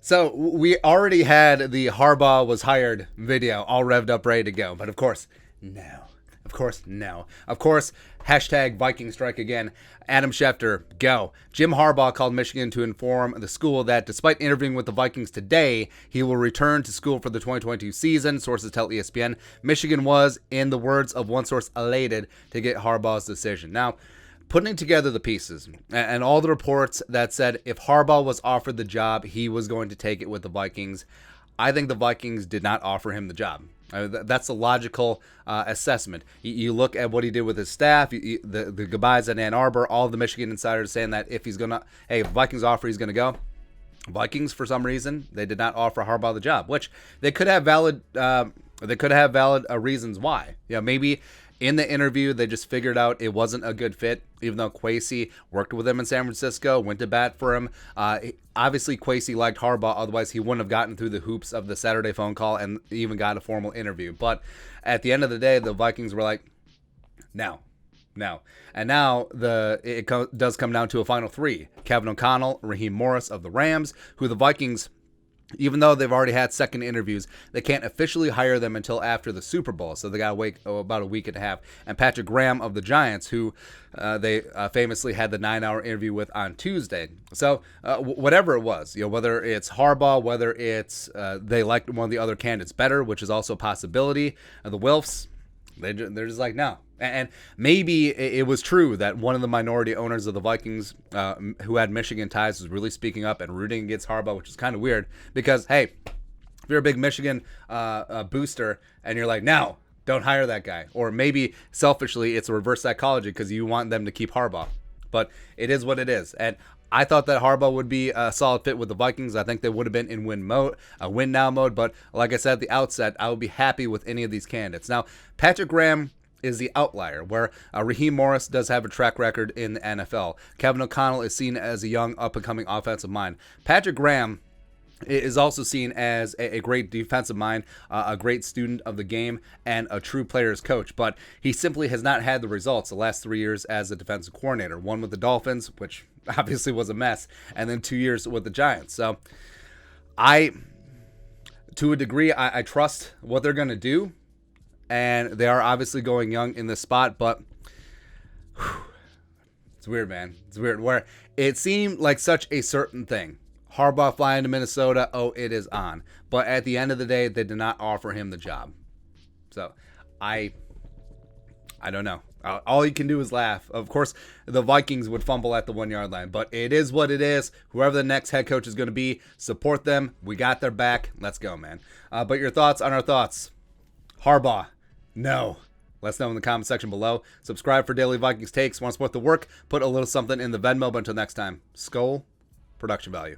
So we already had the Harbaugh was hired video all revved up, ready to go. But of course, no. Of course, no. Of course, hashtag Viking strike again. Adam Schefter, go. Jim Harbaugh called Michigan to inform the school that despite interviewing with the Vikings today, he will return to school for the 2022 season. Sources tell ESPN. Michigan was, in the words of one source, elated to get Harbaugh's decision. Now, putting together the pieces and all the reports that said if Harbaugh was offered the job, he was going to take it with the Vikings. I think the Vikings did not offer him the job. That's a logical assessment. You look at what he did with his staff, the goodbyes at Ann Arbor, all of the Michigan insiders saying that if he's going to, hey, if Vikings offer, he's going to go. Vikings, for some reason, they did not offer Harbaugh the job, which they could have valid reasons why. Maybe in the interview, they just figured out it wasn't a good fit, even though Kwesi worked with him in San Francisco, went to bat for him. Obviously, Kwesi liked Harbaugh. Otherwise, he wouldn't have gotten through the hoops of the Saturday phone call and even got a formal interview. But at the end of the day, the Vikings were like, no. And now it does come down to a final three. Kevin O'Connell, Raheem Morris of the Rams, who the Vikings, even though they've already had second interviews, they can't officially hire them until after the Super Bowl. So they got to wait about a week and a half. And Patrick Graham of the Giants, who they famously had the 9-hour interview with on Tuesday. So whatever it was, whether it's Harbaugh, whether it's they liked one of the other candidates better, which is also a possibility. The Wilfs, they're just like, no. And maybe it was true that one of the minority owners of the Vikings who had Michigan ties was really speaking up and rooting against Harbaugh, which is kind of weird because, hey, if you're a big Michigan booster and you're like, no, don't hire that guy. Or maybe selfishly it's a reverse psychology because you want them to keep Harbaugh. But it is what it is. And I thought that Harbaugh would be a solid fit with the Vikings. I think they would have been in win now mode. But like I said at the outset, I would be happy with any of these candidates. Now, Patrick Graham is the outlier, where Raheem Morris does have a track record in the NFL. Kevin O'Connell is seen as a young, up-and-coming offensive mind. Patrick Graham is also seen as a great defensive mind, a great student of the game, and a true player's coach. But he simply has not had the results the last 3 years as a defensive coordinator. One with the Dolphins, which obviously was a mess, and then 2 years with the Giants. So to a degree, I trust what they're going to do. And they are obviously going young in this spot, but it's weird, man. It's weird. Where it seemed like such a certain thing. Harbaugh flying to Minnesota, it is on. But at the end of the day, they did not offer him the job. So I don't know. All you can do is laugh. Of course, the Vikings would fumble at the 1-yard line, but it is what it is. Whoever the next head coach is going to be, support them. We got their back. Let's go, man. But your thoughts on our thoughts. Harbaugh. No. Let us know in the comment section below. Subscribe for daily Vikings takes. Want to support the work? Put a little something in the Venmo. But until next time, Skol, production value.